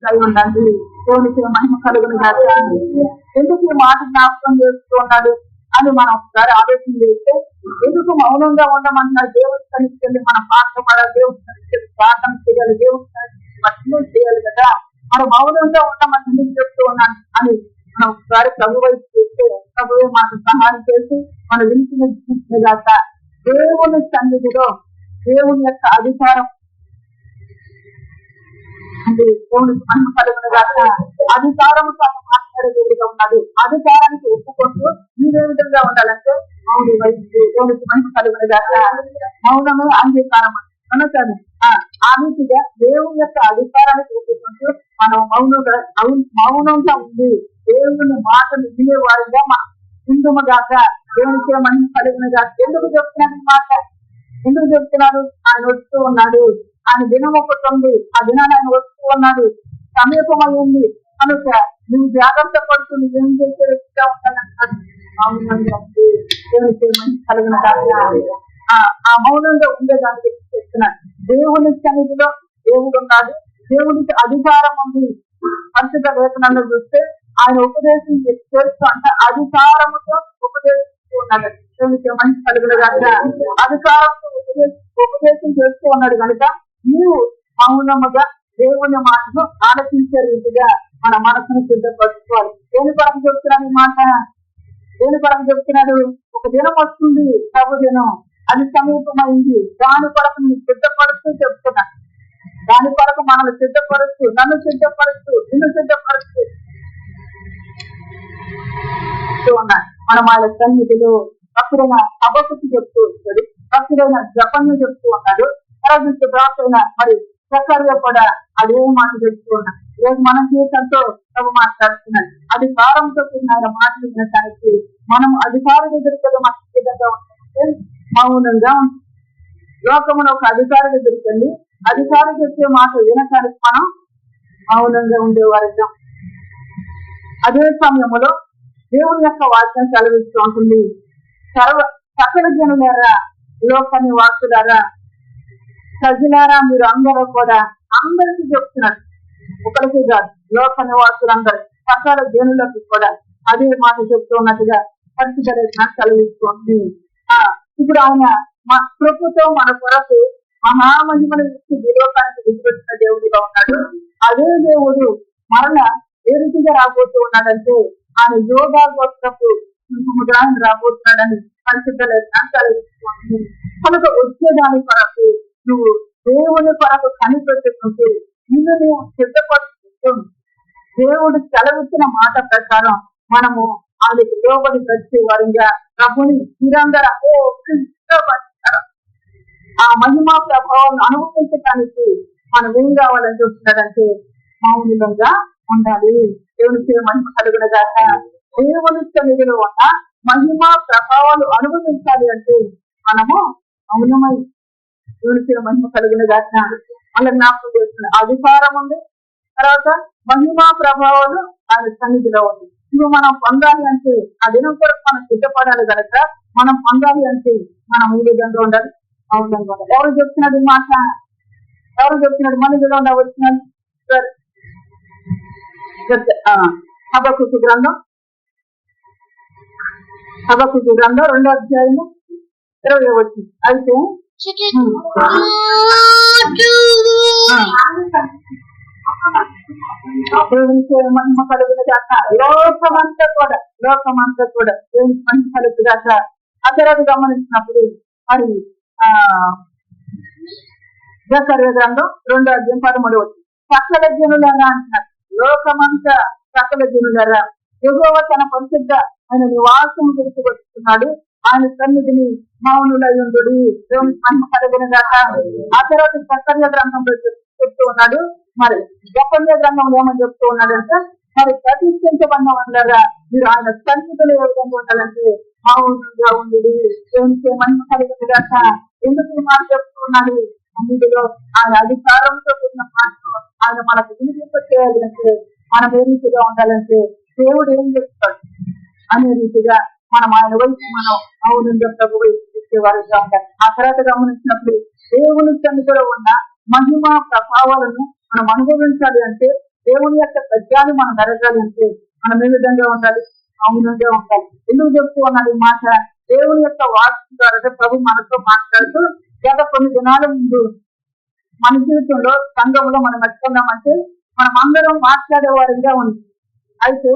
అయి ఉండండి. దేవునికి మహిమ కలుగును గాక. ఎందుకు ఈ మాట జ్ఞాపకం చేస్తూ ఉన్నాడు అని మనం ఒకసారి ఆలోచన చేస్తే, ఎందుకు మౌనంగా ఉండమంటున్నారు? దేవుడి సన్నిధికి వెళ్ళి మనం పాటలు పాడాలి, దేవుడి సన్నిధికి వెళ్ళి ప్రార్థన చేయాలి, దేవుడి సన్నిధికి భక్తులు చేయాలి కదా. మనం మౌనంగా ఉండమని ఎందుకు చెప్తూ ఉన్నాను అని మనం ఒకసారి ప్రభు వైపు చేస్తే, ప్రభువే మాకు సహాయం చేసి మన వినిచిన గాక. దేవుని సన్నిధిలో దేవుని యొక్క అధికారం అంటే దేవునికి మహిమ కలుగును గాక. అధికారముతో మాట్లాడేదిగా ఉన్నాడు. అధికారానికి ఒప్పుకుంటూ మీరు ఏ విధంగా ఉండాలంటే మౌని వైపు దేవునికి మహిమ కలుగును గాక. మౌనమే అంగీకారం అనుకోండి. ఆ రీతిగా దేవుని యొక్క అధికారానికి ఒప్పుకుంటూ మనం మౌనంగా ఉంది దేవుని మాటను వినే వారిగా మనం ఉండుము గాక. దేవునికి మహిమ కలుగును గాక. ఎందుకు చెప్తున్నాను ఈ మాట? ఎందుకు చెప్తున్నారు? ఆయన వస్తూ ఉన్నాడు. ఆయన దినం ఒకటి ఉంది. ఆ దినాన్ని ఆయన వస్తూ ఉన్నాడు. సమీపమైంది కనుక నువ్వు జాగ్రత్త పడుతూ నువ్వేం చేసే వ్యక్తిగా ఉంటానంటాడు. మౌనంగా ఉంది దేవునికి మహిమ కలుగును గాక. ఆ మౌనంగా ఉండేదానికి చెప్తున్నాడు. దేవుని సన్నిధిలో దేవుడు ఉన్నాడు. దేవుడికి అధికారం ఉంది. పరిశుద్ధ లేఖనాల్లో చూస్తే ఆయన ఉపదేశం చేస్తూ అంటే అధికారముతో ఉపదేశిస్తూ ఉన్నాడు. దేవునికి మహిమ కలుగును గాక. అధికారంతో ఉపదేశం చేస్తూ ఉన్నాడు కనుక నీవు మౌనముగా దేవుని మాటను ఆలోచించే రీతిగా మన మనసును సిద్ధపరచుకోవాలి. దేని కొరకు చెప్తున్నాడు ఈ మాట? దేని కొరకు చెప్తున్నాడు? ఒక దినం వస్తుంది, ప్రభు దినం, అది సమీపమైంది. దాని కొరకు నువ్వు సిద్ధపరుస్తూ చెప్తున్నా. దాని కొరకు మనల్ని సిద్ధపరుస్తూ, నన్ను సిద్ధపరుస్తూ, నిన్ను సిద్ధపరుస్తూ ఉన్నాడు. మనం ఆయన సన్నిధిలో భక్తుడైన అబద్ధకు చెప్తూ ఉంటాడు, భక్తుడైన జపన్ను చెప్తూ ఉన్నాడు, ప్రాసైన మరి సకర్య కూడా అదే మాట చెప్తూ ఉన్నాడు. ఈరోజు మన జీవితంతో ప్రభు మాట్లాడుతున్నాడు. అధికారంతో ఆయన మాటలు వినడానికి మనం అధికారం ఎదుర్కొని మన సిద్ధంగా ఉంటే మౌనంగా ఉంటుంది. లోకమున ఒక అధికారం ఎదుర్కొని అధికారం చెప్పే మాట వినడానికి మనం మౌనంగా ఉండేవారిగా. అదే సమయంలో దేవుని యొక్క వాక్యం సెలవిస్తూ ఉంటుంది. సకల జనులారా, లోకాన్ని వాసులారా, ప్రజలారా, మీరు అందరూ కూడా అందరికీ చెప్తున్నారు. ఒకరికి కాదు, లోక నివాసులందరూ సకల జనులకు కూడా అదే మాట చెప్తూ ఉన్నట్టుగా పరిశుద్ధ సెలవిస్తుంది. ఇప్పుడు ఆయన మా కృపతో మన కొరకు మహామహిమను ఇచ్చి విలోకానికి విడిపెట్టిన దేవుడిగా ఉన్నాడు. అదే దేవుడు మరణ ఏ రీతిగా రాబోతూ ఉన్నాడంటే ఆయన యోగా గోత్రపు సముద్రాన్ని రాబోతున్నాడని పరిశుద్ధ సెలవిస్తుంది. కనుక వచ్చేదాని కొరకు నువ్వు దేవుని కొరకు కనిపెట్టుకుంటూ నిన్ను నువ్వు సిద్ధపడుతూ దేవుడు సెలవిచ్చిన మాట ప్రకారం మనము ఆయనకి లోబడి వచ్చే వారిగా ప్రభుని మీరందరూ ఇష్టపడతారు. ఆ మహిమా ప్రభావాన్ని అనుభవించడానికి మనం ఏం కావాలని చూస్తున్నాడంటే మౌనంగా ఉండాలి. దేవునికి మహిమ కలుగును గాక. దేవుని సన్నిధిలో ఉన్న మహిమా ప్రభావాలు అనుభవించాలి అంటే మనము మౌనమై దేవునికి మహిమ కలుగును గాక. అలా జ్ఞాపకం చేస్తున్న అధికారం ఉంది, తర్వాత మహిమా ప్రభావాలు ఆయన సన్నిధిలో ఉంది. ఇవి మనం పొందాలి అంటే ఆ దినం కొరకు మనం సిద్ధపడాలి కనుక మనం పొందాలి అంటే మనం ఈ విధంగా ఉండాలి, మౌనంగా ఉండాలి. ఎవరు చెప్తున్నాడు ఈ మాట? ఎవరు చెప్తున్నాడు? మన విధంగా వచ్చినాడు హబక్కూకు గ్రంథం 2వ అధ్యాయము 20వ వచనం. అయితే మహిమ కలుగుగాక. లోకమంతా కూడా దేవునికి మహిమ కలుగుగాక. ఆ తర్వాత గమనించినప్పుడు మరి జకర్యా గ్రంథం 2వ అధ్యాయం 13వ వచనం. సకల జనులారా అంటున్నారు. లోకమంతా సకల జనులారా, యెహోవా తన పరిశుద్ధ ఆయన నివాసము తీసుకొస్తున్నాడు. ఆయన సన్నిధిని మౌనులయుండు. దేవునికి మహిమ కలుగుగాక. ఆ తర్వాత జకర్యా గ్రంథంలో చెప్తూ ఉన్నాడు. మరి జకర్యా గ్రంథంలో ఏమని చెప్తూ ఉన్నాడంటే మరి ప్రతిష్ఠించబడిన వాళ్ళరా మీరు ఆయన సన్నిధిలో ఏ విధంగా ఉండాలంటే మౌనంగా ఉండు. దేవునికి మహిమ కలుగుగాక. ఎందుకు ఈ మాట చెప్తూ ఉన్నాడు? అందులో ఆయన అధికారంతో కూడిన మాటలు ఆయన మనకు వినిపించేయాలి అంటే మనం ఏ రీతిగా ఉండాలంటే దేవుడు ఏం చెప్తాడు అనే రీతిగా మనం ఆయన వైపు మనం అవునంగా ప్రభు ఇచ్చేవారుగా ఉండాలి. ఆ తర్వాత గమనించినప్పుడు దేవుని సన్నిధిలో ఉన్న మహిమ ప్రభావాలను మనం అనుభవించాలి అంటే దేవుని యొక్క సత్యాన్ని మనం జరగాలి అంటే మనం ఏ విధంగా ఉండాలి? మౌనంగా ఉండాలి. ఎందుకు చెప్తూ ఉన్నాడు ఈ మాట? దేవుని యొక్క వాక్యం ద్వారా ప్రభు మనతో మాట్లాడుతూ గత కొన్ని దినాల ముందు మన జీవితంలో సంఘంలో మనం ఎట్టుకున్నామంటే మనం అందరం మాట్లాడే వారిగా ఉంది. అయితే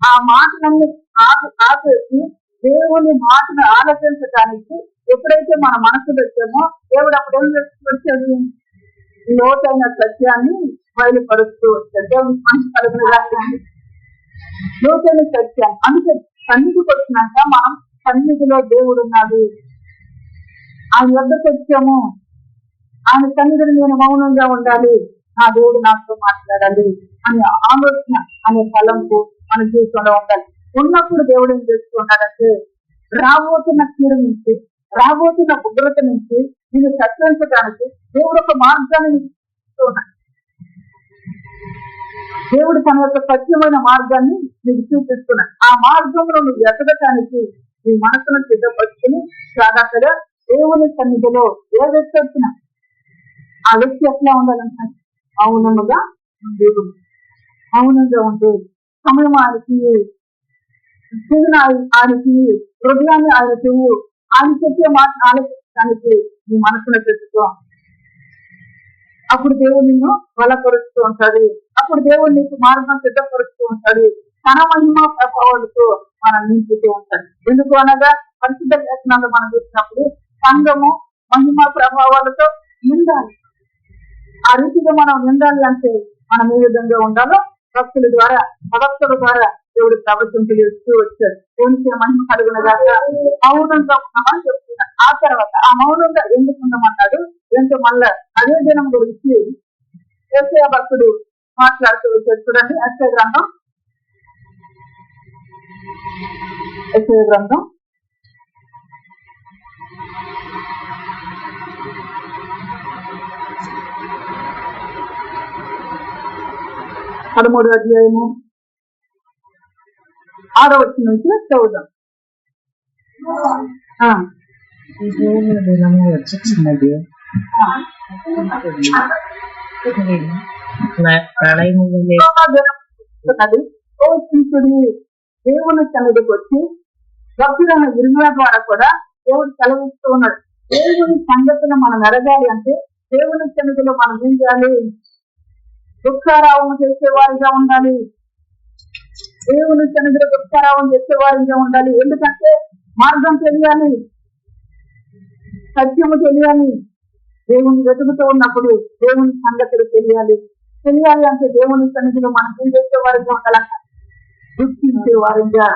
ఆ మాటలన్నీ ఆపేసి దేవుని మాటను ఆలోచించడానికి ఎప్పుడైతే మన మనసు పెట్టామో దేవుడు అప్పుడు ఏం వచ్చాడు? లోతైన సత్యాన్ని బయలుపరుస్తూ వచ్చాడు. దేవుని మనసు కలిగిన లోతైన సత్యాన్ని. అందుకే సన్నిధికి వచ్చినాక మనం సన్నిధిలో దేవుడు ఉన్నాడు, ఆయన వద్దకు వచ్చాము, ఆయన సన్నిధిని నేను మౌనంగా ఉండాలి, నా దేవుడు నాతో మాట్లాడాలి అనే ఆలోచన అనే తలంపు మన జీవితంలో ఉండాలి. ఉన్నప్పుడు దేవుడు ఏం చేస్తున్నాడంటే రాబోతున్న కీడు నుంచి, రాబోతున్న ఉగ్రత నుంచి నేను సత్యించడానికి దేవుడు ఒక మార్గాన్ని ఉన్నాడు. దేవుడు తన యొక్క సత్యమైన మార్గాన్ని నీకు చూపిస్తున్నాడు. ఆ మార్గంలో నువ్వు ఎదగటానికి నీ మనసును సిద్ధపరుచుకుని జాగ్రత్తగా దేవుని సన్నిధిలో ఏ వ్యక్తి వచ్చినా ఆ వ్యక్తి ఎట్లా ఉండాలంటే మౌనముగా ఉండేది, మౌనంగా ఉంటే సమయం ఆయనకి, జీవన ఆయనకి, హృదయాన్ని ఆయనకి, ఆయన చెప్పే మాట ఆలోచించడానికి నీ మనసును పెట్టుకో. అప్పుడు దేవుడు నిన్ను బలపరుస్తూ ఉంటాడు. అప్పుడు దేవుడు నీకు మార్గం సిద్ధపరుస్తూ ఉంటాడు. తన మహిమ ప్రభావాలతో మనం నింపుతూ ఉంటాడు. ఎందుకు అనగా పరిశుద్ధ లేఖనాలు మనం చూసినప్పుడు సంఘము మహిమ ప్రభావాలతో నిండాలి. ఆ రీతిగా మనం నిండాలి అంటే మనం ఏ విధంగా ఉండాలో భక్తుల ద్వారా, భక్తుల ద్వారా దేవుడు ప్రవచింపులు ఇస్తూ వచ్చాడు. దేవునికి మహిమ కలిగినగా మౌనంగా ఉన్నామని చెప్తున్నాడు. ఆ తర్వాత ఆ మౌనంగా ఎందుకు ఉండమన్నాడు అంటే మళ్ళా అదే దినం గురించి యెషయా భక్తుడు మాట్లాడుతూ వచ్చాడు. చూడండి యెషయా గ్రంథం 13వ అధ్యాయము 6వ వచనం నుంచి చదువుదాం. దినము వచ్చుచున్నది, ప్రళయము దేవుని సన్నిధికి వచ్చి భక్తులైన ఇర్మియా ద్వారా కూడా దేవుడు సెలవిస్తూ ఉన్నాడు. దేవుని సంగతిని మనం ఎరగాలి అంటే దేవుని సన్నిధిలో మనం ఏం చేయాలి? దుఃఖారావం చేసేవారిగా ఉండాలి. దేవుని సన్నిధిలో దుఃఖారావం చేసేవారిగా ఉండాలి. ఎందుకంటే మార్గం తెలియాలి, సత్యము తెలియాలి. దేవుని వెతుకుతూ ఉన్నప్పుడు దేవుని సంగతులు తెలియాలి. తెలియాలి అంటే దేవుని సన్నిధిలో మనం ఏం చేసేవారిగా ఉండాలంట? గుర్తించే వారిగా.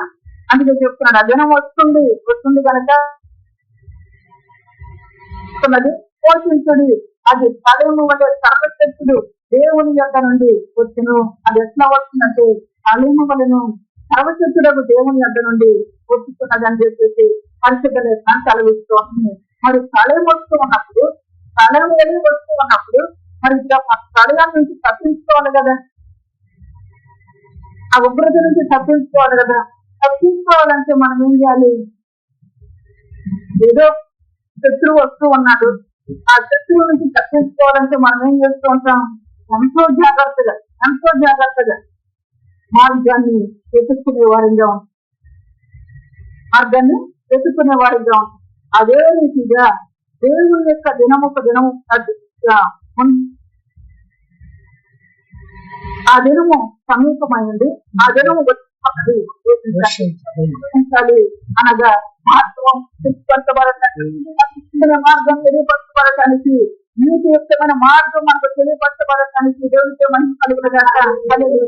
అందుకే చెప్తున్నాడు, ఆ దినం వస్తుంది కనుక పోషించుడి. అది ఫలము వల్ల సర్వశక్తుడు దేవుని యొక్క నుండి వచ్చును. అది ఎట్లా వస్తుందంటే ఫలము వలను సర్వశక్తులకు దేవుని యొక్క నుండి వచ్చుతున్నది అని చెప్పేసి పరిశుద్ధ లేఖనం సెలవిస్తూ ఉంటుంది. మరి ఫలం వస్తూ ఉన్నప్పుడు, ఫలం వెళ్ళి వస్తూ ఉన్నప్పుడు మరి ఫలం నుంచి తప్పించుకోవాలి కదా, ఆ ఉగ్రత నుంచి తప్పించుకోవాలి కదా. తప్పించుకోవాలంటే మనం ఏం చేయాలి? ఏదో శత్రువు వస్తూ ఉన్నాడు, ఆ శత్రువు నుంచి తప్పించుకోవాలంటే మనం ఏం చేస్తూ ఉంటాం? ఎంతో జాగ్రత్తగా మార్గాన్ని వెతుక్కునే వారిగా ఉంటాం. అదే రీతిగా దేవుని యొక్క దినమొక దినము ఆ దినము సమీపమైంది, ఆ దినము అనగా మార్గం మార్గం తెలియపరచబడటానికి, నీతియుక్తమైన మార్గం మనకు తెలియపరచబడటానికి దేవుడితో మనసు కలుగుతుంది.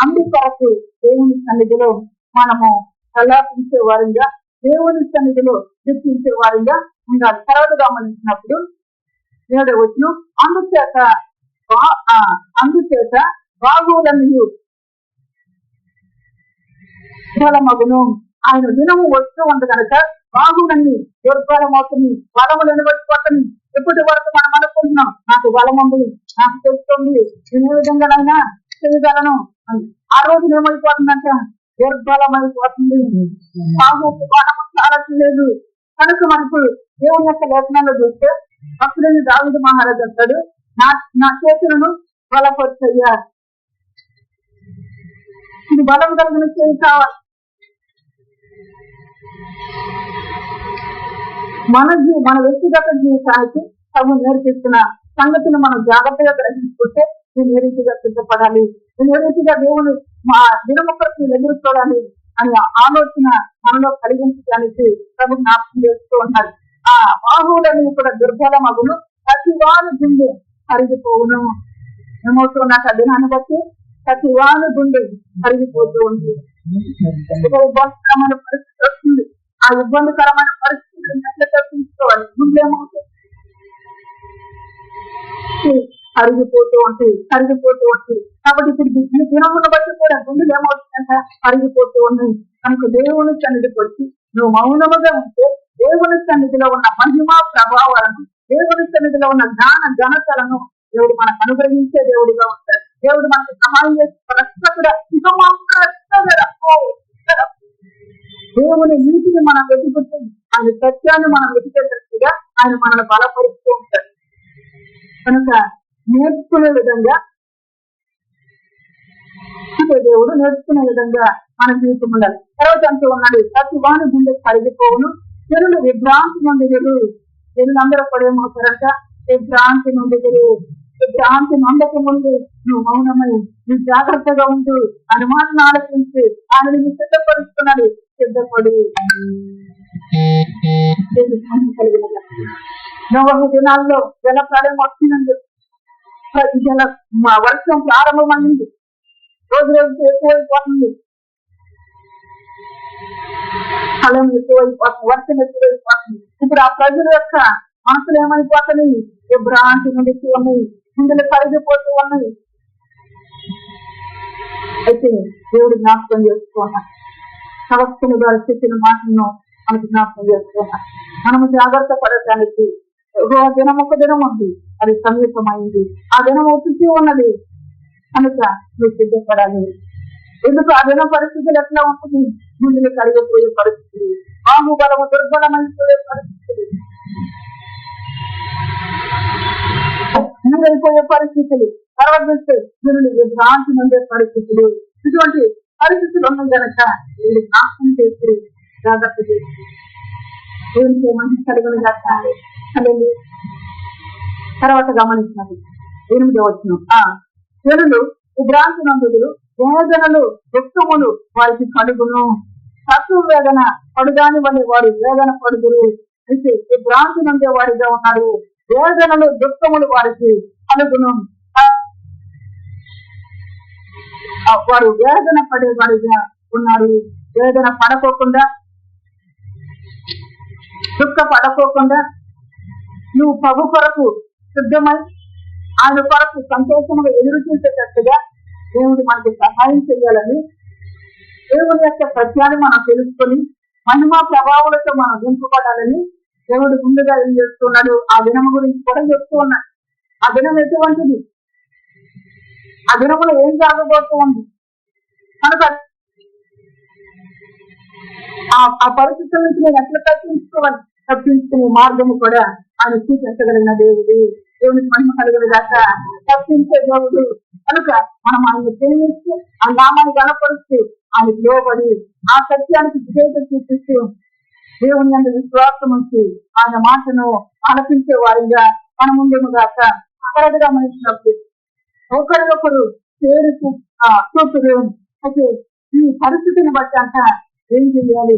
అందుకొరకు దేవుని సన్నిధిలో మనము ప్రలాపించే వారిగా, దేవుని సన్నిధిలో గుర్తించే వారిగా ఉండాలి. తర్వాత గమనించినప్పుడు 7వ వచనం, అందుచేత బాగులన్నీ మగును. ఆయన దినము వస్తూ ఉంది కనుక బాగులన్నీ దుర్బలమవుతుంది, బలములను పట్టుకోవటం. ఇప్పటి వరకు మనం అనుకుంటున్నాం, నాకు బలం ఉంది, నాకు తెలుస్తుంది, నేను ఏ విధంగానైనా చేయగలను. ఆ రోజు ఏమైపోతుందంటే దుర్బలమైపోతుంది, బలము చాలా లేదు. కనుక మనకు దేవుని యొక్క లేఖనాల్లో చూస్తే భక్తుడైన దావీదు మహారాజు అంటాడు, నా చేతులను బలపరుచయ్యా, ఇది బలం కలిగిన చేయి కావాలి. మన వ్యక్తిగత జీవితానికి తగు నేర్పిస్తున్న సంగతిని మనం జాగ్రత్తగా గ్రహించుకుంటే నేను ఏ రీతిగా సిద్ధపడాలి, నేను ఏ రీతిగా దేవుడు మా దినముఖకి ఎదుర్కోవాలి అనే ఆలోచన మనలో కలిగించడానికి ప్రభు జ్ఞాపకం చేస్తూ ఉన్నారు. ఆ బాహువులని కూడా దుర్బలమగును, ప్రతి వారి గుండె కరిగిపోవును. ఏమవుతున్నట్టు ఆ దినాన్ని బట్టి ప్రతి వారి గుండె కరిగిపోతూ ఉంది. ఇబ్బందికరమైన పరిస్థితి వస్తుంది. ఆ ఇబ్బందికరమైన పరిస్థితిని ఎట్లా తప్పించుకోవాలి? గుండె ఏమవుతుంది? కరిగిపోతూ ఉంటుంది. కాబట్టి ఇప్పుడు ఈ దినమును బట్టి కూడా గుండెలు ఏమవుతుందంట? కరిగిపోతూ ఉన్నాయి. కనుక దేవుని సన్నిధికి వచ్చి నువ్వు మౌనముగా ఉంటే దేవుని సన్నిధిలో ఉన్న మహిమ ప్రభావాలను, దేవుని సన్నిధిలో ఉన్న జ్ఞాన ఘనతలను దేవుడు మనకు అనుగ్రహించే దేవుడిగా ఉంటాడు. దేవుడు మనకు సహాయం చేసి రక్షకుడ దేవుని నీతిని మనం వెతుకుతూ ఆయన సత్యాన్ని మనం వెతికేటట్టుగా ఆయన మనల్ని బలపరుస్తూ ఉంటాడు. కనుక నేర్చుకునే విధంగా దేవుడు నేర్చుకునే విధంగా మన జీవితం ఉండాలి. తర్వాత అంటూ ఉన్నాడు, ప్రతి వాని గుండె కరిగిపోవును, జనులు విభ్రాంతి నొందెదరు. జనులందరూ కూడా ఏమవుతారంట? విభ్రాంతి నొందెదరు. విభ్రాంతి నొందక ముందు నువ్వు మౌనమై నువ్వు జాగ్రత్తగా ఉంటూ ఆయన మాటను ఆలోచించి ఆయన నువ్వు సిద్ధపరుస్తున్నాడు. సిద్ధపడి నోవహు దినాల్లో జల ప్రళయం వచ్చినందు జల వర్షం ప్రారంభమైంది. రోజు రోజుకి ఎక్కువైపోతుంది, ఫలం ఎక్కువైపోతుంది, వర్షం ఎక్కువైపోతుంది. ఇప్పుడు ఆ ప్రజల యొక్క మనసులు ఏమైపోతున్నాయి? విభ్రాంతి నుండి ఉన్నాయి, గుండెలు కరిగిపోతూ ఉన్నాయి. అయితే దేవుడు జ్ఞాపకం చేసుకున్నాడు. సమస్యలు ద్వారా చెప్పిన మాటలను మనకు జ్ఞాపకం చేసుకున్నాడు. మనము జాగ్రత్త పడటానికి దినం ఒక దినం ఉంది, అది సమీపమైంది. ఆ దినం వచ్చి ఉన్నది కనుక నువ్వు సిద్ధపడాలి. ఎందుకు ఆ దినం పరిస్థితులు ఎట్లా ఉంటుంది? గుండెలు కరిగిపోయే పరిస్థితి, బాహుబలము దుర్బలమైపోయే పరిస్థితులు, నీరైపోయే పరిస్థితులు, తర్వాత గుండెలు విభ్రాంతి నుండే పరిస్థితులు. ఇటువంటి పరిస్థితులు ఉన్నాయి కనుక వీళ్ళు నాశనం చేసి జాగ్రత్త చేసి దేవునికి మంచి కలుగులు చేస్తాను. తర్వాత గమనించినది 8వ వచనం, జనులు విభ్రాంతి నందులు, వేదనలు దుఃఖములు వారికి కలుగును. తత్వ వేదన పడుగాని వల్ల వారు వేదన పడుగురు. అయితే విభ్రాంతి నందే వారిగా ఉన్నారు. వేదనలు దుఃఖములు వారికి కలుగును. వారు వేదన పడే వారిగా ఉన్నారు. వేదన పడకోకుండా, దుఃఖ పడకోకుండా నువ్వు ప్రభు కొరకు సిద్ధమై ఆయన కొరకు సంతోషంగా ఎదురు చూసేటట్టుగా దేవుడు మనకి సహాయం చేయాలని, దేవుని యొక్క సత్యాన్ని మనం తెలుసుకొని మహిమా ప్రభావాలతో మనం నింపబడాలని దేవుడు ముందుగా ఏం చేస్తున్నాడు? ఆ దినం గురించి కూడా చెప్తూ ఉన్నాడు. ఆ దినం ఎటువంటిది? ఆ దినములో ఏం జరగబోతూ ఉంది కనుక ఆ పరిస్థితుల నుంచి నేను ఎట్లా తప్పించుకునే మార్గము కూడా ఆయన చూపించగలిగిన దేవుడు. దేవునికి మహిమ కలిగిన దాకా తప్పించే దేవుడు కనుక మనం ఆయన ప్రేమిస్తూ ఆ నామాన్ని గణపరుస్తూ ఆయనకు లోబడి ఆ సత్యానికి విజేత చూపిస్తూ దేవుని అందరి విశ్వాసం ఉంచి ఆయన మాటను ఆలపించే వారిగా మన ముందుము గాక. అక్కడగా గమనించినప్పుడు ఒకరికొకరు చేరుకు చూపుడు. అయితే ఈ పరిస్థితిని బట్టి అంట ఏం చేయాలి?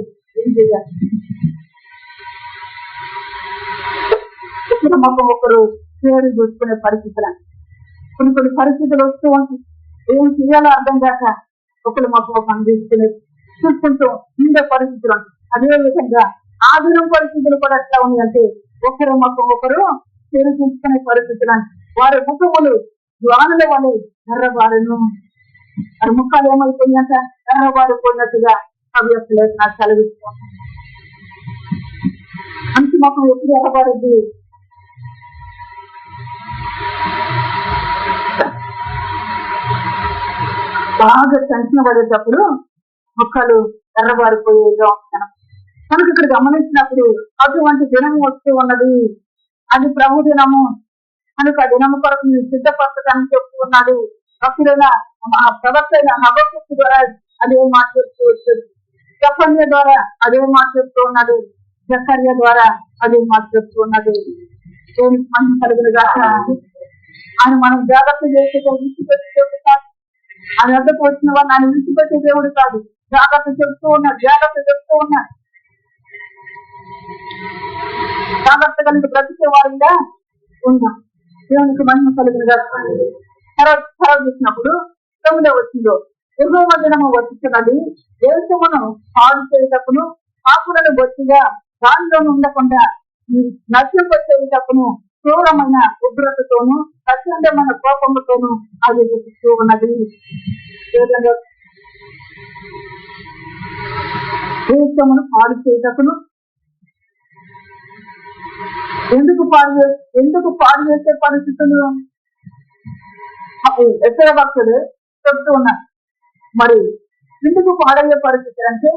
ఒకరు చేరు చూసుకునే పరిస్థితులు, కొన్ని పరిస్థితులు వస్తూ ఉంటాయి. ఏం చేయాలో అర్థం కాక ఒకరు మొక్క తీసుకుని చూసుకుంటూ ఉండే పరిస్థితులు. అదే విధంగా ఆ దినం పరిస్థితులు కూడా ఎట్లా ఉన్నాయంటే ఒకరు చేరు చూసుకునే పరిస్థితులు. వారి ముఖములు జ్వానుల వల్ల ఎర్రబారును. వారి ముఖాలు ఏమైపోయినాక ఎర్రబారిపోయినట్టుగా అవి నాకు కలిగిస్తాను. మంచి ముఖం ఎప్పుడు ఎర్రబారుద్ది? బాగా టెన్షన్ పడేటప్పుడు ముఖాలు ఎర్రబారిపోయేగా ఉంటాను. కనుక ఇక్కడ గమనించినప్పుడు అటువంటి దినం వస్తూ ఉన్నది. అది ప్రభు దినము కనుక ఆ దినము కొరకు మీరు సిద్ధపరచడానికి చెప్తూ ఉన్నాడు. భక్తులైన ఆ ప్రవక్త అయిన హబక్కూకు ద్వారా అదే మాట చెప్తూ వచ్చాడు. జఫన్య ద్వారా అదే మాట చెప్తూ ఉన్నాడు. జకర్య ద్వారా అదే మాట చెప్తూ ఉన్నాడు. దేవునికి మహిమ కలుగునుగా. ఆయన మనం జాగ్రత్త చేసే విడిచిపెట్టే దేవుడు కాదు. ఆయన వద్దకు వచ్చిన వారిని ఆయన విడిచిపెట్టే దేవుడు కాదు. జాగ్రత్త చెప్తూ ఉన్నాడు, జాగ్రత్త చెప్తూ ఉన్నాడు. జాగ్రత్త కలిగి బ్రతికే వారిగా ఉన్నాం. దేవునికి మహిమ కలుగునుగా. తర్వాత చూసినప్పుడు 9వ వచనంలో యెహోవా దినము వచ్చుచున్నది, దేశమును పాడు చేయుటకును ఆకులను బొత్తిగా దానిలో ఉండకుండా నశింపచేయుటకును క్రూరమైన ఉగ్రతతోనూ ప్రచండమైన కోపముతోనూ అది వెతుకుతూ ఉన్నది. దేశమును పాడు చేయుటకును ఎందుకు పాడు చేసే పరిస్థితులు ఎక్కడ భక్తులు చెప్తూ ఉన్నారు. మరి ఎందుకు పాడయ్యే పరిస్థితి అంటే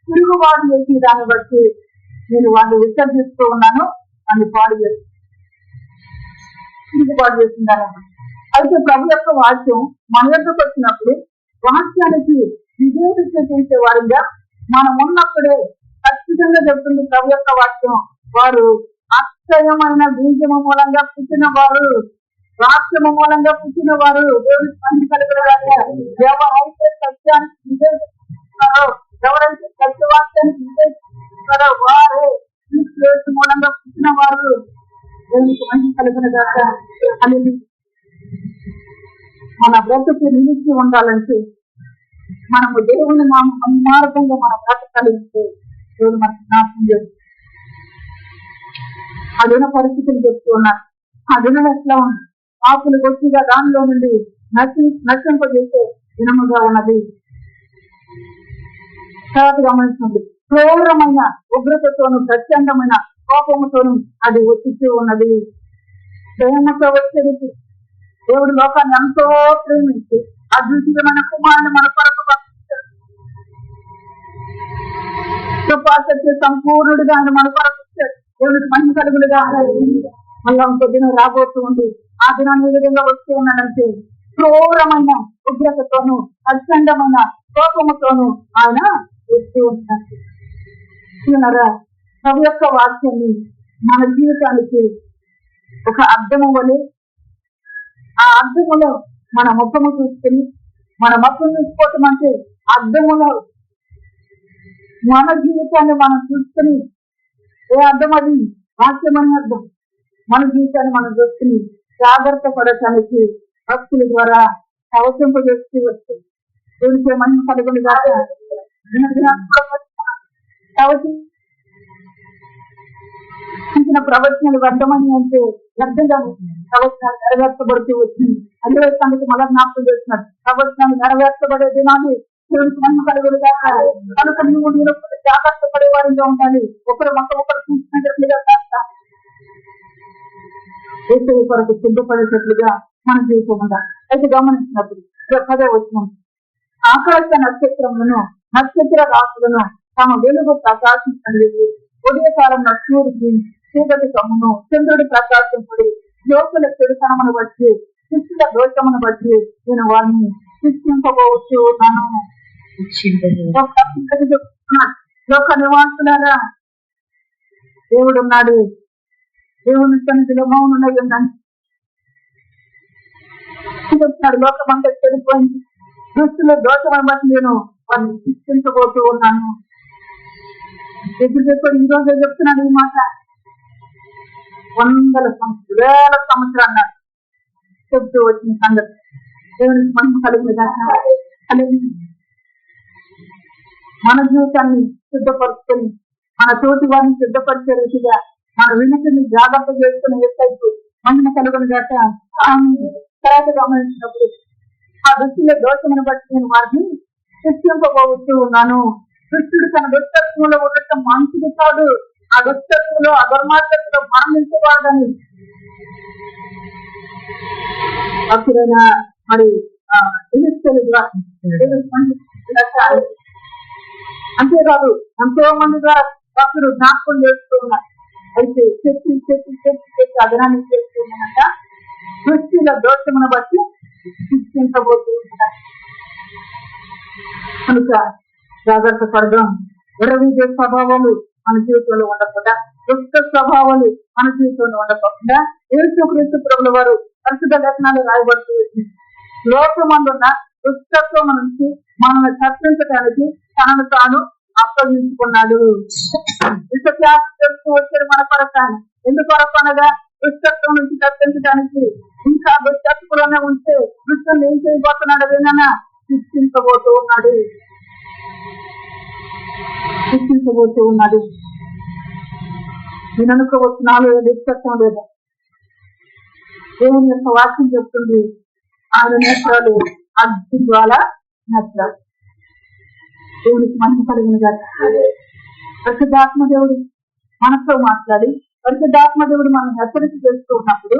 తిరుగుబాటు చేసి దాన్ని బట్టి నేను వాళ్ళు విసర్జిస్తూ ఉన్నాను అని పాడు చేసి తిరుగుబాటు చేసిందాను. అయితే ప్రభు యొక్క వాక్యం మన యొక్కకు వచ్చినప్పుడు వాక్యానికి విధేయత చేసే వారిగా మనం ఉన్నప్పుడే ఖచ్చితంగా చెప్తుంది ప్రభు యొక్క వాక్యం. వారు అక్షయమైన బీజము మూలంగా పుట్టిన వారు, రాష్ట్రము మూలంగా పుట్టిన వారు. దేవునికి మహిమ కలుగునుగాక. ఎవరైతే సత్యానికి విధేయతారో, ఎవరైతే సత్యవాక్యానికి విధేయతారో వారే క్రీస్తు మూలంగా పుట్టిన వారు. దేవునికి మహిమ కలుగునుగాక. అనేది మన బ్రతుకు నిలిచి ఉండాలంటే మనము దేవుని మార్గంగా మన బ్రతకలిగితే దేవుడు మనకు నాశనం చేస్తుంది. అదిన పరిస్థితులు చెప్తూ ఉన్నారు. అదిన ఎట్లా ఉంది? ఆకులు గొట్టిగా దానిలో నుండి నశింపజేసే దినముగా ఉన్నది. తర్వాత గమనించండి, క్రూరమైన ఉగ్రతతోను ప్రచండమైన కోపముతోను అది వచ్చిస్తూ ఉన్నది. ప్రేమతో వచ్చేది. దేవుడు లోకాన్ని ఎంతో ప్రేమించి అద్వితీయమైన కుమారుని మన కొరకు పంపించాడు. కృపాసత్య సంపూర్ణుడిగా ఆయన మన కొరకు ఇచ్చాడు. దేవుడికి మహిమ కలుగులుగా. మళ్ళా ఇంకో దినం రాబోతూ ఉంది. ఆ దినాన్ని ఏ విధంగా వస్తూ ఉన్నాడంటే క్రూరమైన ఉగ్రతతోను అత్యంతమైన కోపముతోను ఆయన వస్తూ ఉన్నాడు. ప్రభు యొక్క వాక్యాన్ని మన జీవితానికి ఒక అర్థము వలె, ఆ అర్థములో మన మొత్తము చూసుకుని మన మొత్తం చూసుకోవటం అంటే అర్థములో మన జీవితాన్ని మనం చూసుకుని, ఏ అర్థం అది? వాక్యం అనే అర్థం. మన జీవితాన్ని మనం చూసుకుని జాగ్రత్త పడటానికి భక్తుల ద్వారా అవసంపజేస్తూ వస్తుంది. దేవుడికి మహిమ కలుగునుగాక. ప్రవచనాలు వ్యర్థమని అంటే వ్యర్థంగా ప్రవచనాలు నెరవేర్చబడుతూ వచ్చింది. అదే సంగతి మళ్ళా జ్ఞాపకం చేస్తున్నారు. ప్రవచనాలు నెరవేర్చబడే దినాన్ని దేవుడికి మహిమ కలుగునుగాక. కనుక నువ్వు నేను జాగ్రత్త పడే వారిగా ఉండాలి. ఒకరు ఒకరు చూసినట్లుగా కొరకు సిద్ధపడేటట్లుగా మనం చేయకుండా. అయితే గమనించినప్పుడు 10వ వచనం, ఆకాశ నక్షత్రములను నక్షత్ర రాశులను తమ వెలుగు ప్రకాశించండి. ఉదయకాలంలో సూర్యుడికి చీకటి కమ్మును, చంద్రుడి ప్రకాశింపడి లోకుల చెడుతనమును బట్టి శిష్యుల దోషమును బట్టి నేను వారిని శిక్షింపబోవచ్చు ఉన్నాను. లోక నివాసులారా, దేవుడు ఉన్నాడు. దేవుని సన్నిధిలో మౌనంగా ఉన్నాను. లోకమంతా చెడిపోయింది. దృష్టిలో దోషమని బట్టి నేను వారిని శిక్షించబోతూ ఉన్నాను. ఎదురు చెప్పాడు. ఈ రోజే చెప్తున్నాను ఈ మాట. 100 సంవత్సరాలు 1000 సంవత్సరాలు చెప్తూ వచ్చిన సంగతి దేవునికి మహిమ కలిగిన. మన జీవితాన్ని సిద్ధపరుచుకొని మన తోటి వారిని సిద్ధపరిచే రీతిగా మన వినతిని జాగ్రత్త చేసుకుని ఎత్తైపు మహిమ కలుగునుగాక. తర్వాత గమనించినప్పుడు ఆ దృష్టిలో దోషమును బట్టి నేను వారిని శిక్షింపబోతూ ఉన్నాను. కృష్ణుడు తన దుష్టత్వంలో ఉండటం మంచిది కాదు. ఆ దుష్టత్వంలో అధర్మార్గతలో మరణించబడని అప్పుడైనా మరి అంతేకాదు ఎంతో మందిగా భక్తులు జ్ఞాపకం చేస్తూ ఉన్నారు. అయితే చెప్పి అదనాన్ని చేస్తూ ఉన్నాక దృష్టిలో దోషమును బట్టి శిక్షించబోతూ ఉంటాడు. కనుక జాగ్రత్త పడదాం. విడవీగే స్వభావాలు మన జీవితంలో ఉండకుండా, దుష్ట స్వభావాలు మన జీవితంలో ఉండకుండా యేసుక్రీస్తు ప్రభుల వారు పరిశుద్ధ లేఖనాలు రాయబడుతూ వచ్చింది. లోకమందున్న దుష్టత్వం నుంచి మనల్ని తప్పించడానికి తనను తాను అప్పగించుకున్నాడు. విశ్వాస చేస్తూ వచ్చాడు మన కొరకాన్ని. ఎందుకు కొరకనగా దుష్టత్వం నుంచి తప్పించడానికి. ఇంకా దుష్టత్వంలోనే ఉంటే దుష్టం ఏం చేయబోతున్నాడు ఏమైనా శిక్షించబోతూ ఉన్నాడు. నేను అనుకోవచ్చు నాలో దుష్టత్వం లేదు. దేవుని యొక్క వాక్యం చెప్తుంది, ఆయన నేత్రాలు అగ్ని ద్వారా నేత్రాలు. దేవునికి మహిమ కలిగిన గారు. పరిశుద్ధాత్మ దేవుడు మనతో మాట్లాడి, పరిశుద్ధాత్మ దేవుడు మనం హెచ్చరిక చేస్తూ ఉన్నప్పుడు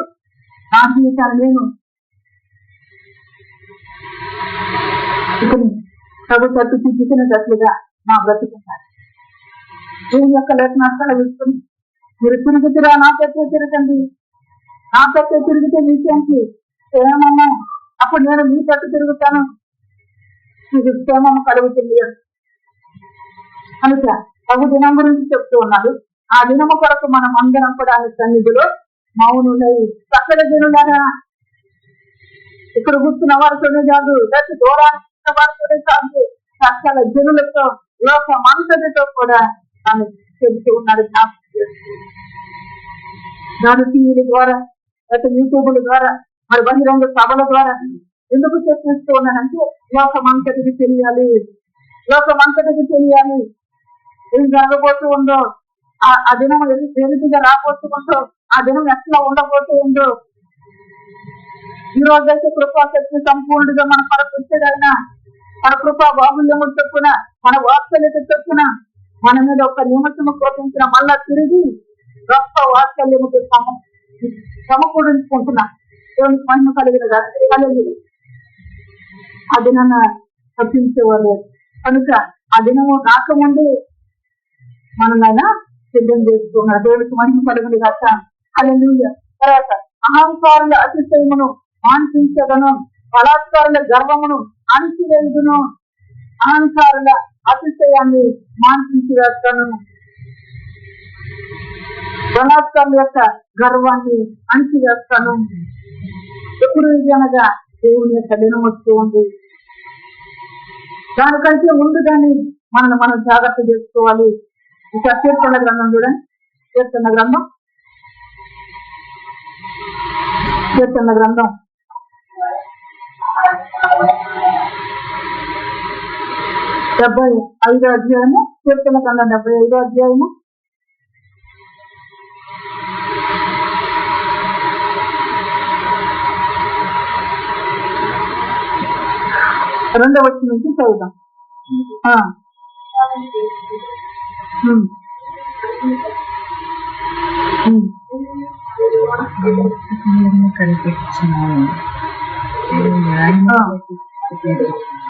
నా జీవితాన్ని నేను ప్రభు తట్టు చూపించినట్లుగా నా బ్రతుకున్నాను. దేవుని యొక్క లేఖనాలు విసుకుని మీరు తిరుగుతురా, నా పెద్ద తిరగండి, నా పెద్ద తిరిగితే మీకేంటి క్షేమము, అప్పుడు నేను మీ పెద్ద తిరుగుతాను, మీకు క్షేమము కలుగుతుంది కనుక ప్రభు దినం గురించి చెప్తూ ఉన్నాడు. ఆ దినము కొరకు మనం అందరం కూడా ఆయన సన్నిధిలో మౌనులై సకల జనులారా, ఇక్కడ కూర్చున్న వారితోనే కాదు, దశ దూరాన్ని వారితోనే కాదు, సకల జనులతో లోకమంతటితో కూడా ఆయన చెబుతూ ఉన్నాడు. దాని టీవీల ద్వారా, లేకపోతే యూట్యూబ్ల ద్వారా, మరి బహిరంగ సభల ద్వారా ఎందుకు చర్చిస్తూ ఉన్నానంటే లోకమంతటికి తెలియాలి, లోకమంతటికి తెలియాలి ఏం జరగబోతూ ఉందో, ఆ దినం ఎదుటిగా రాబోతూ ఉందో, ఆ దినం ఎట్లా ఉండబోతూ ఉందో. ఈ రోజైతే కృపాశక్తి సంపూర్ణంగా మన పరపించగలిగిన మన కృపా బాహుల్యము చొప్పున, మన వాత్సల్యత చొప్పున మన మీద ఒక నిమిషము కోపించిన మళ్ళా తిరిగి గొప్ప వాత్సల్యముకి సమకూడించుకుంటున్నా. దేవునికి మహిమ కలిగిన కలిగి ఆ దినాన్ని తప్పించేవారు కనుక ఆ దినము రాకముందు మనమైనా సిద్ధం చేసుకున్నారు. దేవుడికి మహిమ కలిగిన గత హల్లెలూయా. తర్వాత అహంకారుల అతిశయమును మాన్పించదను, బలాత్కారుల గర్వమును అణిచివేయుదును. అహంకారుల అతిశయాన్ని మాన్పించివేస్తాను, బలాత్కారుల యొక్క గర్వాన్ని అణిచివేస్తాను. ఎప్పుడు ఇది అనగా దేవుని యొక్క దినం వస్తూ ఉంది. దానికంటే ముందుగానే మనం జాగ్రత్త చేసుకోవాలి. ఇక కీర్తన గ్రంథం చూడండి, కీర్తన గ్రంథం 75వ అధ్యాయము, కీర్తన గ్రంథం 75వ అధ్యాయము 2వ వచనం నుంచి చదువుదాం.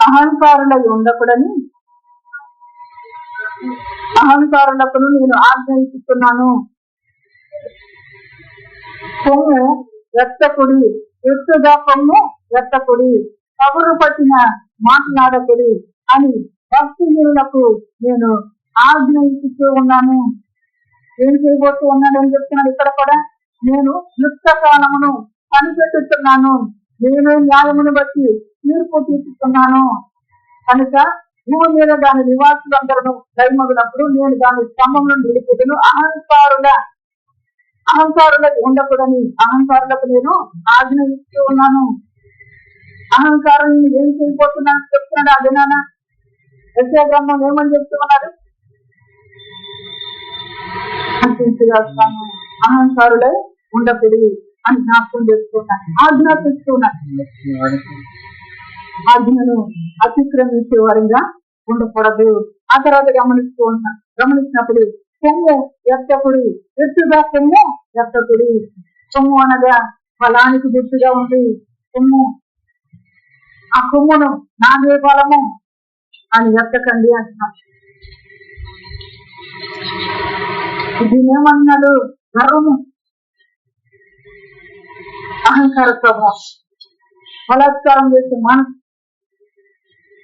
అహంకారులై ఉండకూడని అహంకారులకు నేను ఆజ్ఞాయిస్తున్నాను. కొమ్ము ఎత్తకుడి, ఎత్తుగా కొమ్ము ఎత్తకుడి, కబురు పట్టిన మాట్లాడకుడి అని భక్తులకు నేను ఆజ్ఞాయిస్తూ ఉన్నాను. ఏం చేయబోతూ ఉన్నాడు అని చెప్తున్నాడు ఇక్కడ కూడా. నేను యుక్త కాలమును కనిపెట్టుతున్నాను, నేను న్యాయమును బట్టి తీర్పు తీర్చుతున్నాను. కనుక భూమి మీద దాని నివాసులందరూ దైమగునప్పుడు నేను దాని స్తంభంలో నిలిపెదను. అహంకారులకు ఉండకూడని అహంకారులకు నేను ఆజ్ఞయిస్తూ ఉన్నాను. అహంకారం ఏం చేయబోతున్నాను చెప్తున్నాడు. అదేనా యెషయా గ్రంథం ఏమని చెప్తున్నాడు? అహంకారులై ఉండకూడదు అని జ్ఞాపకం చేస్తున్నాను, ఆజ్ఞాపిస్తున్నాను. ఆజ్ఞను అతిక్రమించే వారిగా ఉండకూడదు. ఆ తర్వాత గమనించినప్పుడు కొమ్ము ఎత్తకుడి, ఎత్తుగా కొమ్ము ఎత్తకుడి. కొమ్ము అనగా బలానికి గుర్తుగా ఉంది. కొమ్ము, ఆ కొమ్మును నాదే బలము అని ఎత్తకండి అంటున్నాడు. దీనేమన్నాడు? గర్వము, అహంకార స్వభావం. బలాత్కారం చేసే మనసు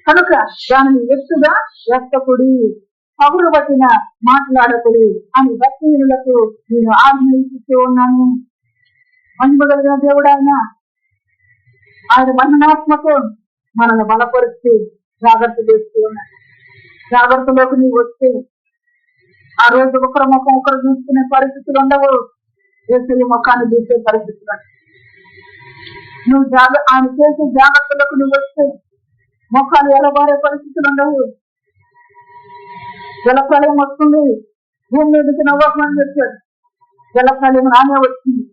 కనుక దానిని ఎత్తుగా ఎత్తకుడి, పగులు పట్టిన మాట్లాడకుడి అని భక్తులకు నేను ఆజ్ఞయిస్తూ ఉన్నాను. మహిమగలిగిన దేవుడు ఆయన మహిమాత్మకు మనల్ని బలపరిచి జాగ్రత్త చేస్తూ ఉన్నాడు. జాగ్రత్తలోకి నీవు వస్తే ఆ రోజు ఒకరి ముఖం ఒకరు చూసుకునే పరిస్థితులు ఉండవు. యేసయ్య ముఖాన్ని చూసే పరిస్థితులు నువ్వు ఆయన చేసే జాగ్రత్తలకు నువ్వు వస్తే ముఖాలు ఎలబారే పరిస్థితులు ఉండవు. జలప్రలయం వస్తుంది, భూమి మీదకి నవ్వకు అని చెప్పాడు. జలప్రలయం రానే వచ్చింది.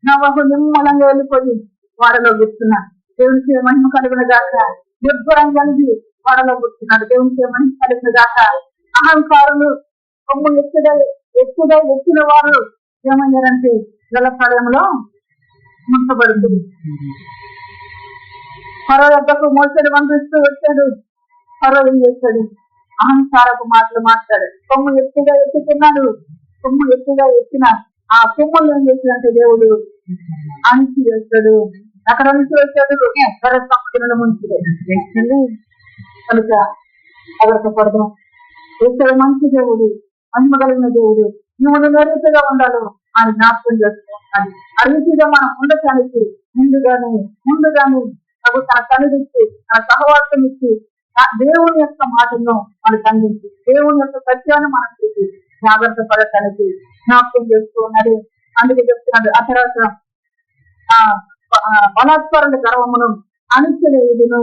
నవ్వకు నిమ్మలంగా వెళ్ళిపోయి వాడలో కూర్చున్నాడు. దేవునికి మహిమ కలిగిన దాక నిర్భరం కలిగి వాడలో కూర్చున్నాడు. దేవునికి మహిమ కలిగిన దాక అహంకారులు కొమ్ము ఎత్తిన వారు ఏమయ్యారంటే జలప్రలయంలో ముంచబడుతుంది. పరో యొక్కకు మోసడి పంపిస్తూ వచ్చాడు. పరో ఏం చేశాడు? అహంకారపు మాటలు మాట్లాడు. కొమ్ము ఎత్తుగా ఎత్తుతున్నాడు. కొమ్ము ఎత్తుగా ఎత్తిన ఆ కొమ్మలు ఏం చేశాడంటే దేవుడు అణిచి వేస్తాడు. అక్కడ నుంచి వచ్చాడు సముద్రంలో ముంచుడు కనుక అదొకపడదు. వేస్తాడు మంచి దేవుడు, మహిమ కలిగిన దేవుడు. నువ్వు నిరీతిగా ఉండాలి అని జ్ఞాపకం చేసుకుంటాను. అరీతిగా మనం ఉండటానికి ముందుగానే తగు తన సన్నిధించి తన సహవాసం ఇచ్చి దేవుని యొక్క మాటను మనకు అందించి దేవుని యొక్క సత్యాన్ని మనం చూసి జాగ్రత్త పడటానికి జ్ఞాపకం చేస్తూ ఉన్నాడు. అందుకే చెప్తున్నాడు, ఆ తర్వాత బలాత్కారుల గర్వమును అణిచివేయుదును.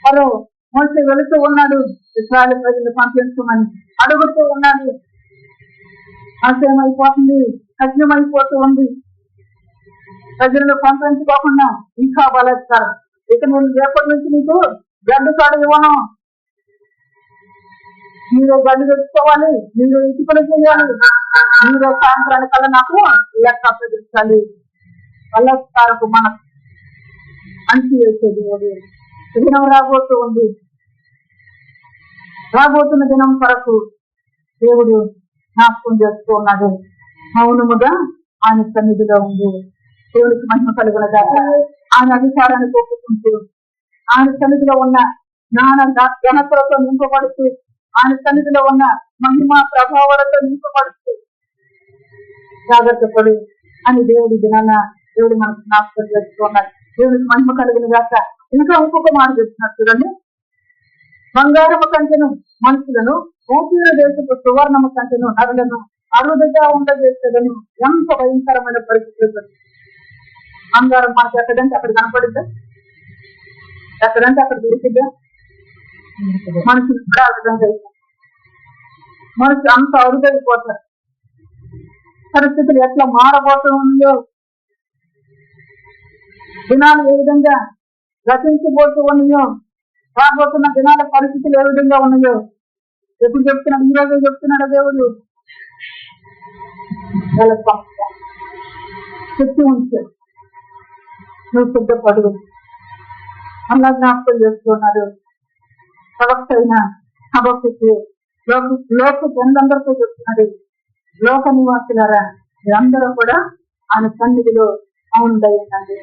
మరో మోసే వెళుతూ ఉన్నాడు, ఇశ్రాయేలు ప్రజలు పంపించమని అడుగుతూ ఉన్నాడు. ఆశయమైపోతుంది, కఠినమైపోతూ ఉంది. ప్రజలను పంపించుకోకుండా ఇంకా బలాత్కారం. ఇక నేను రేపటి నుంచి నీకు గడ్డు కాడు ఇవ్వను, మీరు గడ్డు తెచ్చుకోవాలి, మీరు ఇటుకలు చేయాలి, మీరు సాయంత్రానికల్లా నాకు లెక్క ప్రదర్శించాలి. బలాత్కారకు మనం అంచి వేసేది దినం రాబోతూ ఉంది. రాబోతున్న దినం కొరకు దేవుడు జ్ఞాపకం చేస్తూ ఉన్నాడు. మౌనముగా ఆయన సన్నిధిలో ఉంది. దేవుడికి మహిమ కలుగున దాకా ఆయన అధికారాన్ని ఒప్పుకుంటూ ఆయన సన్నిధిలో ఉన్న జ్ఞాన ఘనతలతో నింపబడుతూ ఆయన సన్నిధిలో ఉన్న మహిమ ప్రభావాలతో నింపబడుతూ జాగ్రత్త పడు అని దేవుడి దినాన దేవుడు మనకు జ్ఞాపకం చేస్తూ ఉన్నాడు. దేవుడికి మహిమ కలిగిన దాకా ఇంకా ఇంకొక మాట చెప్తున్నారు చూడండి. బంగారము కంచెను మనుషులను, భూపీర దేశపు సువర్ణము కంచెను నరులను అరుదుగా ఉండజేసేదను. ఎంత భయంకరమైన పరిస్థితులు. బంగారం మనకు ఎక్కడంటే అక్కడ కనపడిందా? ఎక్కడంటే అక్కడ దొరికిద్దా? మనుషులు కూడా ఆ విధంగా మనుషులు అంత అరుదైపోతారు. పరిస్థితులు ఎట్లా మారబోతుందో, దినాలు ఏ విధంగా గతించబోతూ ఉన్నాయో, రాబోతున్న దినాల పరిస్థితులు ఏ విధంగా ఉన్నాయో ఎప్పుడు చెప్తున్నాడు? ఈ రోజు చెప్తున్నాడు దేవుడు. చెప్తూ ఉంచాడు, నువ్వు సిద్ధపడు అలా జ్ఞాపకం చేస్తున్నాడు. ప్రవక్త అయిన హబక్కుకు లోక జనులందరితో చెప్తున్నాడు, లోక నివాసులారా మీరందరూ కూడా ఆయన సన్నిధిలో అవునుండండి.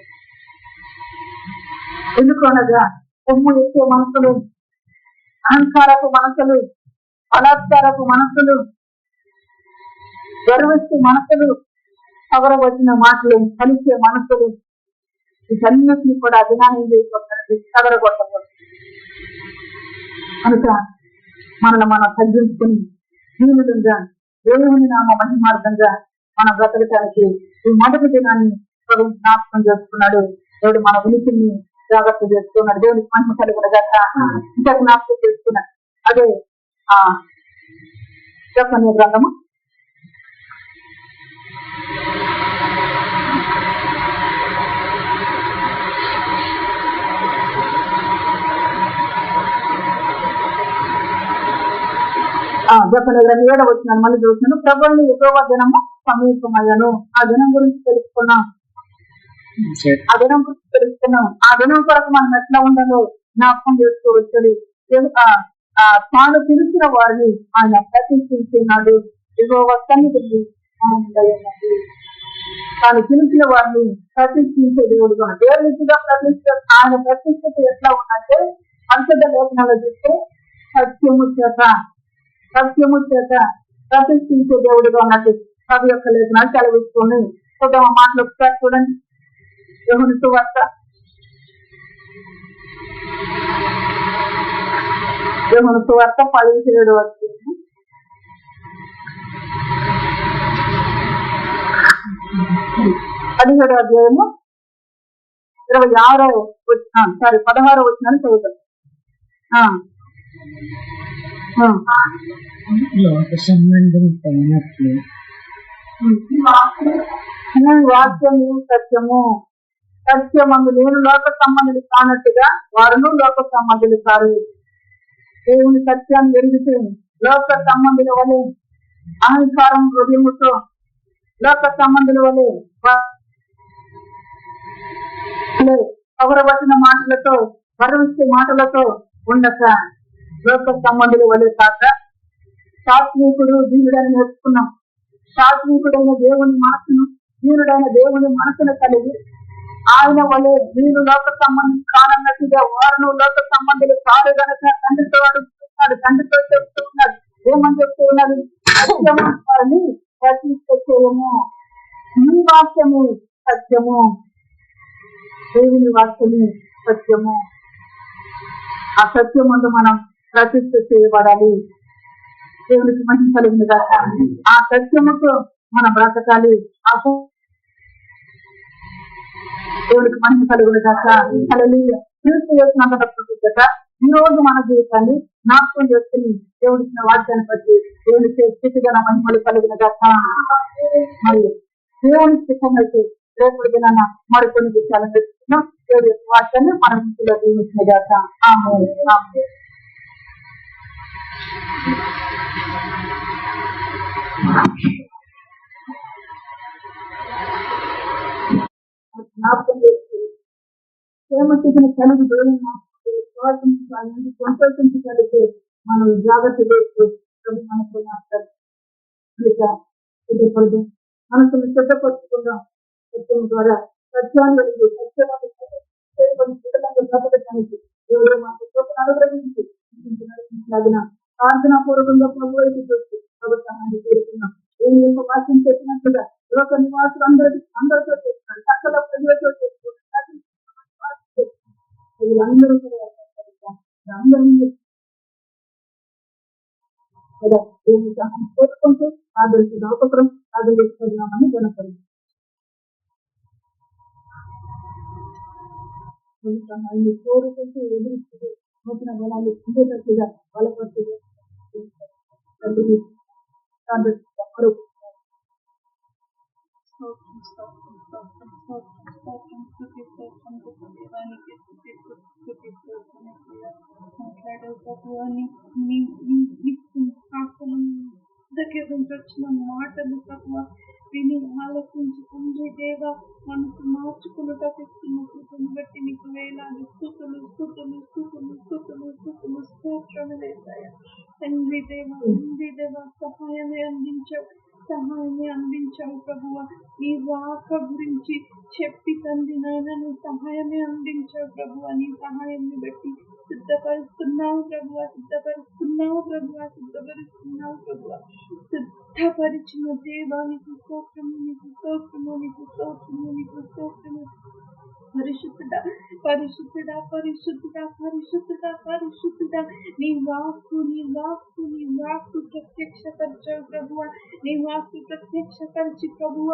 ఎందుకనగా కొమ్ము ఎత్తే మనసులు, అహంకారపు మనసులు, బలాత్కారపు మనసులు, గర్విస్తూ మనసులు, పగరబట్టిన మాటలు, కలిసే మనసులు, వీటన్నిటిని కూడా అభిమానం చేయబోతున్నది, తగరగొట్టబోతుంది. కనుక మనల్ని మనం తగ్గించుకుని దీనులుగా దేవుని నామ మహిమార్థంగా మనం బ్రతకటానికి ఈ మొదటి దినాన్ని ప్రభు జ్ఞాపకం చేసుకున్నాడు. దేవుడు మన ఉనికిని జాగ్రత్త చేస్తున్నాడు. దేవుడికి మహిమ కలిగిన గట్ట ఇంకా జ్ఞాపకం చేసుకున్నాడు. అదే చెప్పని గ్రంథము 7వ వచనం మళ్ళీ చూస్తున్నాను. ప్రభువుని యెహోవా దినము సమీపమయ్యను. ఆ దినం గురించి తెలుసుకున్నాం. ఆ దినం కొరకు మనం ఎట్లా ఉండాలో జ్ఞాపకం చేస్తూ వచ్చాడు. తాను పిలిచిన వారిని ఆయన ప్రతిష్ఠించినాడు. యెహోవా సన్నిధిని తాను పిలిచిన వారిని ప్రతిష్ఠించే దేవుడుగా ఉన్నాడు. ఏ రీతిగా ఆయన ప్రతిష్ఠత ఎట్లా ఉన్నంటే పరిశుద్ధ లేఖనాలు చూస్తే సత్యము చేత ప్రతిష్ఠించే దేవుడుగా ఉన్నట్టు కవి యొక్క లేఖనాలు చదివిస్తుంది. కొద్దిగా మాటలు ఒకసారి చూడండి. యోహాను సువార్త 17 వచ్చింది. 17వ అధ్యాయము 16వ 16వ వచనాన్ని చదువుతాం. లోక సంబంధం తగినట్లు వాక్యము సత్యమందు నేను లోక సంబంధులు కానట్టుగా వారును లోక సంబంధులు కారు. దేవుని సత్యాన్ని ఎరిగితే లోక సంబంధుల వలె అహంకారం హృదయముతో లోక సంబంధుల వలె పగరబట్టిన మాటలతో వరవిచ్చే మాటలతో ఉండక లోక సంబంధుల వలె కాక సాత్వికుడు దీనుడని నేర్చుకున్నాం. సాత్వికుడైన దేవుని మనసును కలిగి ఆయన వలె వీరు లోక సంబంధం కానన్నట్టుగా వారును లోక సంబంధులు కాదు గనక తండ్రితో అడుగుతున్నాడు. తండ్రితో చెప్తున్నాడు. ఏమని చెప్తూ ఉన్నది? వారిని ప్రతిష్ఠ చేయము. ఈ వాక్యము సత్యము. దేవుని వాక్యము సత్యము. ఆ సత్యమందు మనం ప్రతిష్ఠ చేయబడాలి. దేవునికి మహిమ కలిగింది కాక ఆ సత్యముతో మనం బ్రతకాలి. ఆ దేవునికి మహిమ కలిగింది కాక తీర్పు చేసినంత ప్రతిష్టత ఈ రోజు మన జీవితాన్ని జ్ఞాపకం చేసుకుని దేవుడిచ్చిన వాక్యాన్ని బట్టి దేవుని స్థితిగా మహిమలు కలిగిన కాక మరియు దేవుని స్థితమైతే రేపటి దినాన మరికొన్ని విషయాలను తెలుసుకున్నాం. దేవుడి యొక్క వాక్యాన్ని మన ఇంటిలో దీవించిన కాక జ్ఞాపకం చేసి క్షేమస్థితిని కలిగి దేవుని సంతోషించగలిగితే మనం జాగ్రత్త చేస్తూ మనసు మాట్లాడదు మనసును సిద్ధపరచుకుందాం. సత్యం ద్వారా సత్యాన్ని బ్రతకటానికి దేవుడు మాకు అనుగ్రహించి ప్రార్థనా పూర్వకంగా ప్రభు వైపు చూస్తూ ప్రభుత్వాన్ని కోరుతున్నాం. దేవుని యొక్క వాక్యం చెప్పినట్టుగా లోక నివాసులు అందరితో చేస్తున్నాడు. సకల ప్రజలతో చేస్తున్నాడు. వీళ్ళందరూ కూడా అందరినీ కోరుకుంటూ ఆదర్శ నౌకరం ఆదరిస్తున్నామని జనపడింది. ఆయన్ని కోరుకుంటూ ఎదురుస్తూ నూతన బలాలు పొందేటట్టుగా బలపడుతూ దగ్గర నుంచి వచ్చిన మాటలు తప్ప విని ఆలోచించి తండ్రి దేవ మనసు మార్చుకున్నటకు కృపను బట్టి నీకు వేలాది స్తుతులు స్తోత్రములు వేశాయా తండ్రి దేవ సహాయమే అందించావు ప్రభువ. నీ వాక గురించి చెప్పి తండ్రి నాయన నువ్వు సహాయమే అందించావు ప్రభువ. నీ సహాయాన్ని బట్టి సిద్ధపరుస్తున్నావు ప్రభువ. సిద్ధపరిచిన దేవానికి స్తోత్రము. పరిశుద్ధుడా నీ వాక్కు ప్రత్యక్షపరిచావు ప్రభువ. నీ వాక్కు ప్రత్యక్షపరిచి ప్రభువ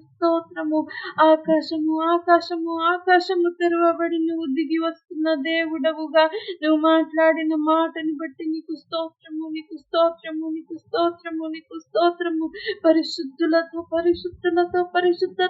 స్తోత్రము. ఆకాశము తెరవబడి నువ్వు దిగి వస్తున్న దేవుడవుగా నువ్వు మాట్లాడిన మాటని బట్టి నీకు స్తోత్రము. పరిశుద్ధులతో పరిశుద్ధ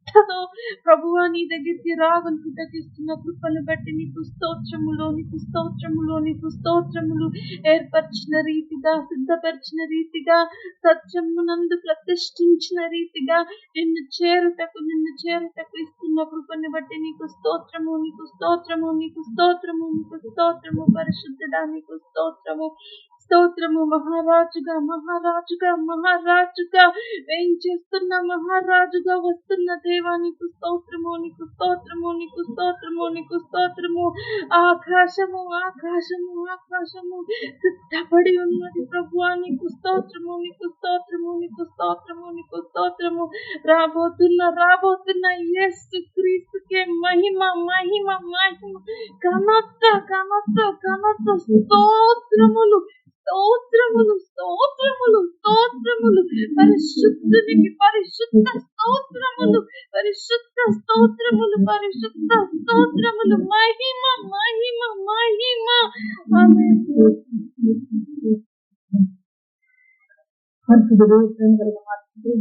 ఉంటుందో ప్రభువా, నీ దగ్గరికి రాగలుగుటకిస్తున్న కృపను బట్టి నీకు స్తోత్రములు, నీకు స్తోత్రములు, నీకు స్తోత్రములు. ఏర్పరిచిన రీతిగా, సిద్ధపరిచిన రీతిగా, సత్యమునందు ప్రతిష్ఠించిన రీతిగా నిన్ను చేరుటకు ఇస్తున్న కృపను బట్టి నీకు స్తోత్రము, నీకు స్తోత్రము, నీకు స్తోత్రము, నీకు స్తోత్రము. పరిశుద్ధుడా నీకు స్తోత్రము, స్తోత్రము. మహారాజుగా మహారాజుగా మహారాజుగా వేయించేస్తున్న మహారాజుగా వస్తున్న దేవా నీకు స్తోత్రము, నీకు స్తోత్రము, నీకు స్తోత్రము, నీకు స్తోత్రము. ఆకాశము ఆకాశము ఆకాశము సిద్ధపడి ఉన్నది ప్రభువా, నీకు స్తోత్రము, నీకు స్తోత్రము, నీకు స్తోత్రము, నీకు స్తోత్రము. రాబోతున్న యేసు క్రీస్తుకే మహిమ మహిమ మహిమ, ఘనత ఘనత ఘనత, స్తోత్రములు స్తోత్రములు స్తోత్రములు స్తోత్రములు. పరిశుద్ధునికి పరిశుద్ధ స్తోత్రములు, పరిశుద్ధ స్తోత్రములు, పరిశుద్ధ స్తోత్రములు. మహిమ మహిమ మహిమ. ఆమేన్. పరిశుద్ధుడు, ప్రేమ కలిగిన మా తండ్రి,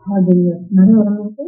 హాలెలూయా. ఎవరన్నా